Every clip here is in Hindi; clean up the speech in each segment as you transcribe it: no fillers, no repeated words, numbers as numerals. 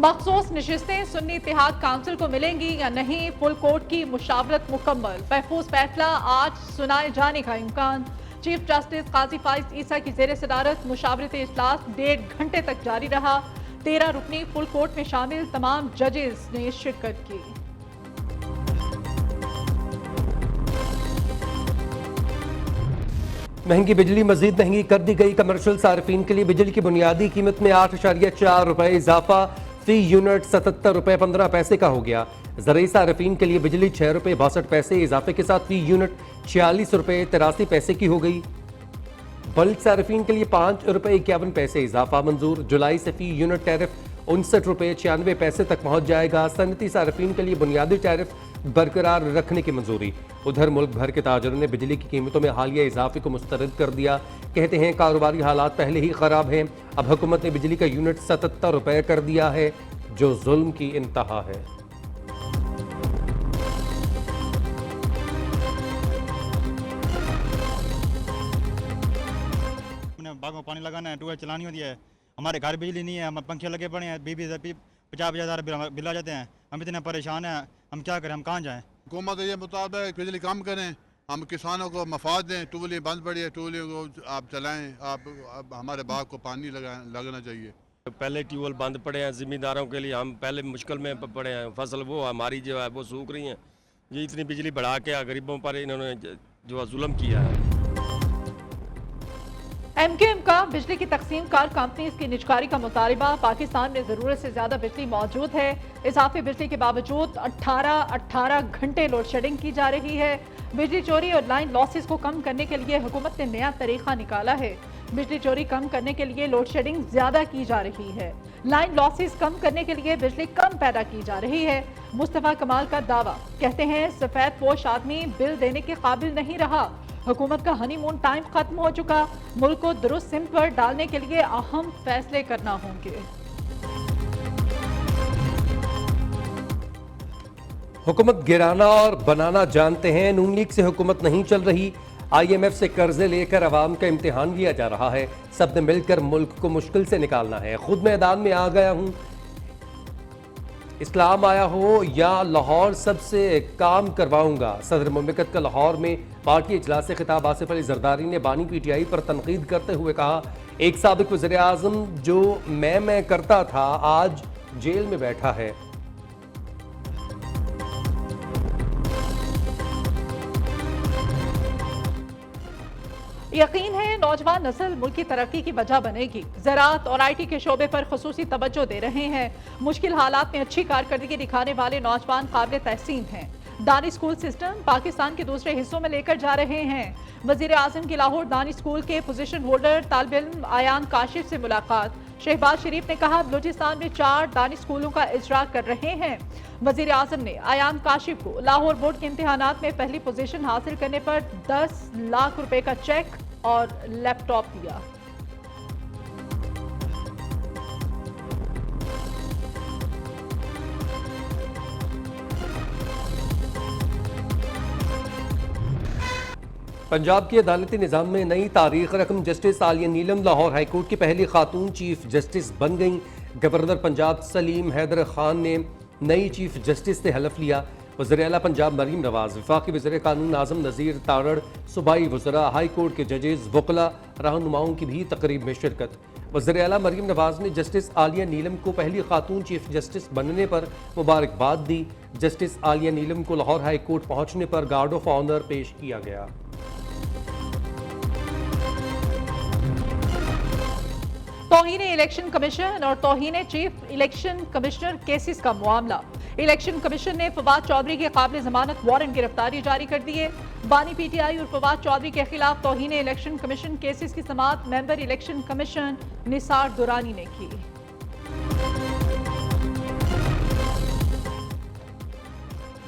मखसूस नशिस्तें सुन्नी इत्तेहाद काउंसिल को मिलेंगी या नहीं, फुल कोर्ट की मुशावरत मुकम्मल। महफूज फैसला आज सुनाए जाने का इम्कान। चीफ जस्टिस काजी फाइज ईसा की जेर सदारत मुशावरती इजलास 1.5 घंटे तक जारी रहा। 13 रुकनी फुल कोर्ट में शामिल तमाम जजेस ने शिरकत की। महंगी बिजली मजीद महंगी कर दी गई। कमर्शियल सार्फिन के लिए बिजली की बुनियादी कीमत में 8.4 रुपए इजाफा, फी यूनिट 77 रुपए 15 पैसे का हो गया। ज़रूरी सार्फिन के लिए बिजली 6 रुपए 62 पैसे इजाफे के साथ फी यूनिट 46 रुपए 83 पैसे की हो गई। बल्क सार्फिन के लिए 5 रुपए 51 पैसे इजाफा मंजूर। जुलाई से फी यूनिट टैरिफ 59 रुपए 96 पैसे तक पहुंच जाएगा। सनती सार्फिन के लिए बुनियादी टैरिफ बरकरार रखने की मंजूरी। उधर मुल्क भर के ताजरों ने बिजली की कीमतों में हालिया इजाफे को मुस्तरद कर दिया। कहते हैं कारोबारी हालात पहले ही खराब हैं, अब हुकूमत ने बिजली का यूनिट 77 रुपए कर दिया है, जो जुल्म की इंतहा है। बाग में पानी लगाना है, ट्यूबवेल चलानी होती है, हमारे घर बिजली नहीं है, हम पंखे लगे पड़े हैं, 50-50 हज़ार बिल आ जाते हैं। हम इतने परेशान हैं, हम क्या करें, हम कहाँ जाएं। हुकूमत ये मुताबिक बिजली कम करें, हम किसानों को मफाद दें। ट्यूबवेल बंद पड़ी है, ट्यूबवेल को आप चलाएं, आप हमारे बाग को पानी लगना चाहिए। पहले ट्यूबवेल बंद पड़े हैं ज़मींदारों के लिए, हम पहले मुश्किल में पड़े हैं। फसल वो हमारी जो है वो सूख रही हैं। ये इतनी बिजली बढ़ा के गरीबों पर इन्होंने जो जुल्म किया है। MKM का बिजली की तकसीम कार कंपनीज की निजकारी का मुतालबा। पाकिस्तान में जरूरत से ज्यादा बिजली मौजूद है। इजाफी बिजली के बावजूद 18 घंटे लोड शेडिंग की जा रही है। बिजली चोरी और लाइन लॉसेस को कम करने के लिए हुकूमत ने नया तरीका निकाला है। बिजली चोरी कम करने के लिए लोड शेडिंग ज्यादा की जा रही है। लाइन लॉसेस कम करने के लिए बिजली कम पैदा की जा रही है। मुस्तफा कमाल का दावा, कहते हैं सफेद पोश आदमी बिल देने के काबिल नहीं रहा। हुकूमत का हनीमून टाइम खत्म हो चुका। मुल्क को दुरुस्त सिमत पर डालने के लिए अहम फैसले करना होंगे। हुकूमत गिराना और बनाना जानते हैं। नून लीग से हुकूमत नहीं चल रही। IMF से कर्जे लेकर अवाम का इम्तिहान लिया जा रहा है। सबने मिलकर मुल्क को मुश्किल से निकालना है। खुद मैदान में आ गया हूं, इस्लाम आया हो या लाहौर सबसे काम करवाऊंगा। सदर मुमलिकत का लाहौर में पार्टी इजलास से खिताब आसिफ अली जरदारी ने बानी PTI पर तनकीद करते हुए कहा, एक साबिक वज़ीर आज़म जो मैं करता था आज जेल में बैठा है। यकीन है नौजवान नस्ल मुल्क की तरक्की की वजह बनेगी। ज़राअत और IT के शोबे पर खुसूसी तवज्जो दे रहे हैं। मुश्किल हालात में अच्छी कारकर्दगी दिखाने वाले नौजवान काबिल तहसीन हैं। दानी स्कूल सिस्टम पाकिस्तान के दूसरे हिस्सों में लेकर जा रहे हैं। वज़ीर आज़म की लाहौर दानी स्कूल के पोजीशन होल्डर तालिब इल्म आयान काशिफ से मुलाकात। शहबाज शरीफ ने कहा, बलूचिस्तान में 4 दानी स्कूलों का इजरा कर रहे हैं। वज़ीर आज़म ने आयान काशिफ को लाहौर बोर्ड के इम्तिहानात में पहली पोजीशन हासिल करने पर 10 लाख रुपए का चेक और लैपटॉप दिया। पंजाब के अदालती निज़ाम में नई तारीख रकम। जस्टिस आलिया नीलम लाहौर हाईकोर्ट की पहली खातून चीफ जस्टिस बन गईं। गवर्नर पंजाब सलीम हैदर खान ने नई चीफ जस्टिस से हलफ लिया। वज़ीर आला पंजाब मरीम नवाज, वफाकी वज़ीर कानून आज़म नज़ीर तारड़, सूबाई वज़रा, हाई कोर्ट के जजेस, वकला, रहनुमाओं की भी तकरीब में शिरकत। वज़ीर आला मरीम नवाज ने जस्टिस आलिया नीलम को पहली खातून चीफ जस्टिस बनने पर मुबारकबाद दी। जस्टिस आलिया नीलम को लाहौर हाई कोर्ट पहुँचने पर गार्ड ऑफ ऑनर पेश किया गया। तौहीन इलेक्शन कमीशन और तौहीन चीफ इलेक्शन कमिश्नर केसेस का मामला। इलेक्शन कमीशन ने फवाद चौधरी के काबिल जमानत वारंट गिरफ्तारी जारी कर दी है। बानी PTI और फवाद चौधरी के खिलाफ तौहीन इलेक्शन कमीशन केसेस की समाअत member election commission Nisar Durrani ने की।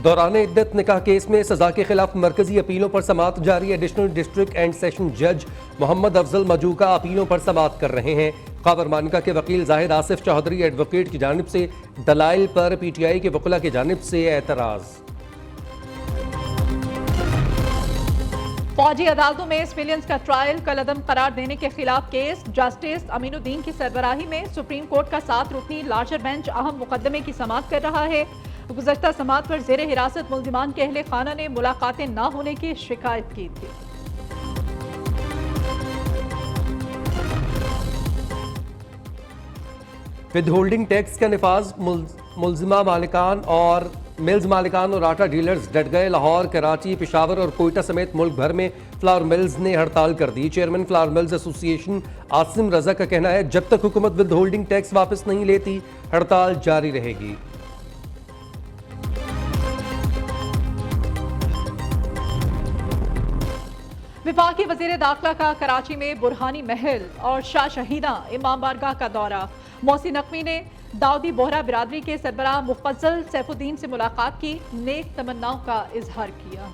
दौरान इद्दत निकाह केस में सजा के खिलाफ मरकजी अपीलों पर समाअत जारी। एडिशनल डिस्ट्रिक्ट एंड सेशन जज मोहम्मद अफजल मजूका अपीलों पर समाअत कर रहे हैं। खबर मानिका के वकील जाहिद आसिफ चौधरी एडवोकेट की जानिब से दलाइल पर PTI के वकला की जानिब से एतराज़। फौजी अदालतों में सिविलियंस का ट्रायल कलअदम करार देने के खिलाफ केस। जस्टिस अमीनुद्दीन की सरबराही में सुप्रीम कोर्ट का 7 रुकनी लार्जर बेंच अहम मुकदमे की समाअत कर रहा है। गुज़श्ता समाअत पर जेर हिरासत मुल्जिमान के अहले खाना ने मुलाकातें न होने की शिकायत की थी। विद होल्डिंग टैक्स का निफाज, मुल्जिमा मालिकान और मिल्स मालिकान और आटा डीलर्स डट गए। लाहौर, कराची, पेशावर और कोयटा समेत मुल्क भर में फ्लावर मिल्स ने हड़ताल कर दी। Chairman flower mills association Asim Raza का कहना है, जब तक हुकूमत विद होल्डिंग टैक्स वापस नहीं लेती हड़ताल जारी रहेगी। विफाकी वजीर दाखिला का कराची में बुरहानी महल और शाह शहीदा इमाम बारगाह का दौरा। मोहसिन नकवी ने दाऊदी बोहरा बिरादरी के सरबराह मुफज्जल सैफुद्दीन से मुलाकात की, नेक तमन्नाओं का इजहार किया।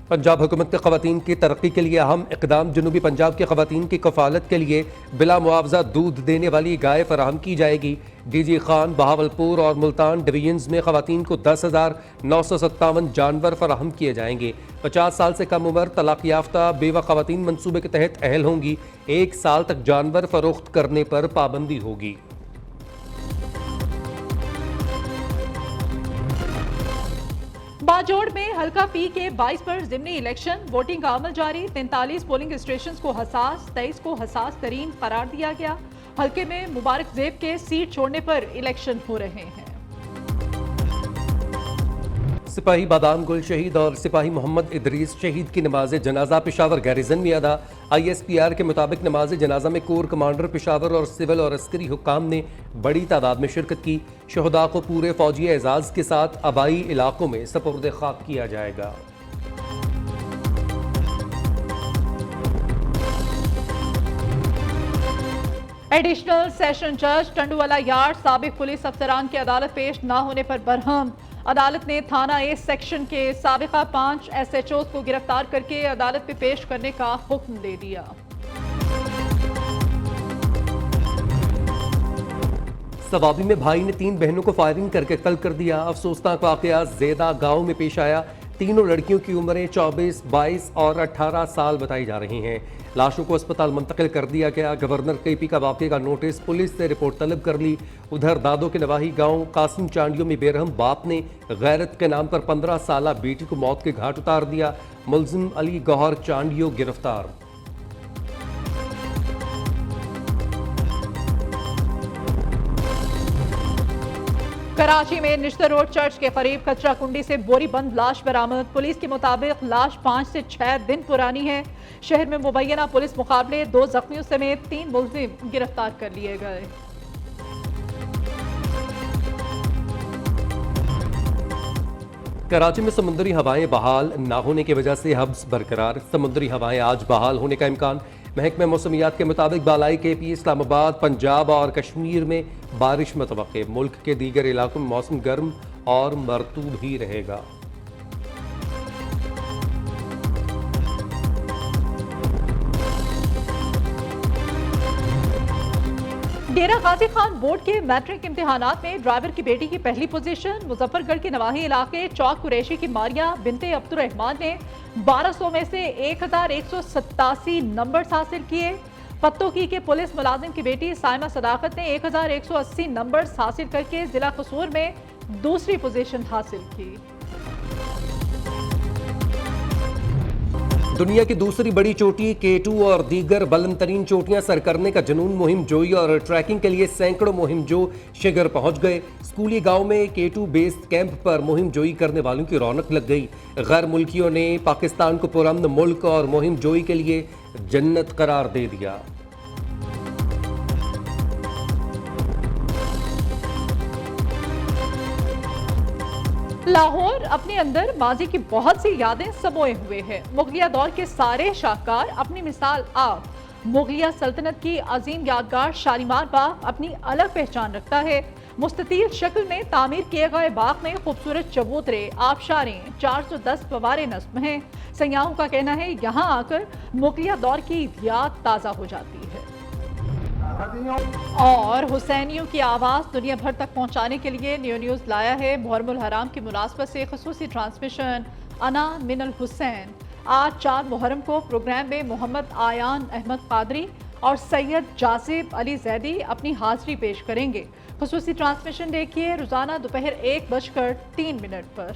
पंजाब हुकूमत के ख़वातीन की तरक्की के लिए अहम इक़दाम। जनूबी पंजाब के ख़वातीन की कफ़ालत के लिए बिला मुआवजा दूध देने वाली गाय फराहम की जाएगी। डीजी खान, बहावलपुर और मुल्तान डिवीजन्स में ख़वातीन को 10,957 जानवर फराहम किए जाएंगे। 50 साल से कम उम्र, तलाक याफ्ता बेवा ख़वातीन मनसूबे के तहत अहल होंगी। 1 साल तक जानवर फरोख्त करने पर पाबंदी होगी। बाजोड़ में हल्का पी के 22 पर ज़िमनी इलेक्शन, वोटिंग का अमल जारी। 43 पोलिंग स्टेशन को हसास, 23 को हसास तरीन करार दिया गया। हल्के में मुबारक जेब के सीट छोड़ने पर इलेक्शन हो रहे हैं। सिपाही बादाम गुल शहीद और सिपाही मोहम्मद इदरीस शहीद की नमाज जनाजा पेशावर गैरिजन में अदा। ISPR के मुताबिक नमाज जनाजा में कोर कमांडर पेशावर और सिविल और अस्करी हुक्काम ने बड़ी तादाद में शिरकत की। शहदा को पूरे फौजी एजाज के साथ आबाई इलाकों में सपुर्द खाक किया जाएगा। एडिशनल सेशन जज टंडुवाला यार्ड साबिक पुलिस अफसरान की अदालत पेश न होने पर बरहम। अदालत ने थाना ए सेक्शन के साबिका 5 SHOs को गिरफ्तार करके अदालत में पेश करने का हुक्म दे दिया। सवाबी में भाई ने 3 बहनों को फायरिंग करके कत्ल कर दिया। अफसोसनाक वाकया ज़ेदा गांव में पेश आया। तीनों लड़कियों की उम्रें 24, 22 और 18 साल बताई जा रही हैं। लाशों को अस्पताल मुंतकिल कर दिया गया। गवर्नर KP का वाकये का नोटिस, पुलिस से रिपोर्ट तलब कर ली। उधर दादो के नवाही गांव कासिम चांडियों में बेरहम बाप ने गैरत के नाम पर 15 साला बेटी को मौत के घाट उतार दिया। मुलजिम अली गौहर चांडियों गिरफ्तार। कराची में निश्तर रोड चर्च के करीब कचरा कुंडी से बोरी बंद लाश बरामद। पुलिस के मुताबिक लाश 5 से 6 दिन पुरानी है। शहर में मुबैना पुलिस मुकाबले 2 जख्मियों समेत 3 मुलजिम गिरफ्तार कर लिए गए। कराची में समुद्री हवाएं बहाल न होने की वजह से हब्स बरकरार। समुद्री हवाएं आज बहाल होने का इम्कान। महकमा मौसमियात के मुताबिक बालाई KP, इस्लामाबाद, पंजाब और कश्मीर में बारिश मुतवक्के। मुल्क के दीगर इलाकों में मौसम गर्म और मरतूब ही रहेगा। डेरा गाजी खान बोर्ड के मैट्रिक इम्तिहानात में ड्राइवर की बेटी की पहली पोजीशन। मुजफ्फरगढ़ के नवाही इलाके चौक कुरैशी की मारिया बिनते अब्दुर्रहमान ने 1200 में से 1187 नंबर्स हासिल किए। पत्तोकी के पुलिस मुलाजिम की बेटी साइमा सदाकत ने 1180 नंबर्स हासिल करके जिला कसूर में दूसरी पोजीशन हासिल की। दुनिया की दूसरी बड़ी चोटी K2 और दीगर बुलंद तरीन चोटियां सर करने का जुनून मुहिम जोई और ट्रैकिंग के लिए सैकड़ों मुहिम जो शिगर पहुंच गए। स्कूली गांव में K2 बेस्ड कैंप पर मुहिम जोई करने वालों की रौनक लग गई। गैर मुल्कियों ने पाकिस्तान को पुरअमन मुल्क और मुहिम जोई के लिए जन्नत करार दे दिया। लाहौर अपने अंदर माजी की बहुत सी यादें सबोए हुए है। मुगलिया दौर के सारे शाहकार अपनी मिसाल आप। मुगलिया सल्तनत की अजीम यादगार शालीमार बाग अपनी अलग पहचान रखता है। मुस्ततील शक्ल में तामीर किए गए बाग में खूबसूरत चबूतरे, आबशारें, 410 फवारे नस्ब हैं। सयाहों का कहना है यहाँ आकर मुगलिया दौर की याद ताज़ा हो जाती है। और हुसैनियों की आवाज़ दुनिया भर तक पहुंचाने के लिए न्यू न्यूज़ लाया है मुहर्रम हराम की मुनासबत से खसूसी ट्रांसमिशन अना मिनल हुसैन। आज 4 मुहर्रम को प्रोग्राम में मोहम्मद आयान अहमद कादरी और सैयद जाजिब अली जैदी अपनी हाजिरी पेश करेंगे। खसूसी ट्रांसमिशन देखिए रोज़ाना दोपहर 1:03 पर।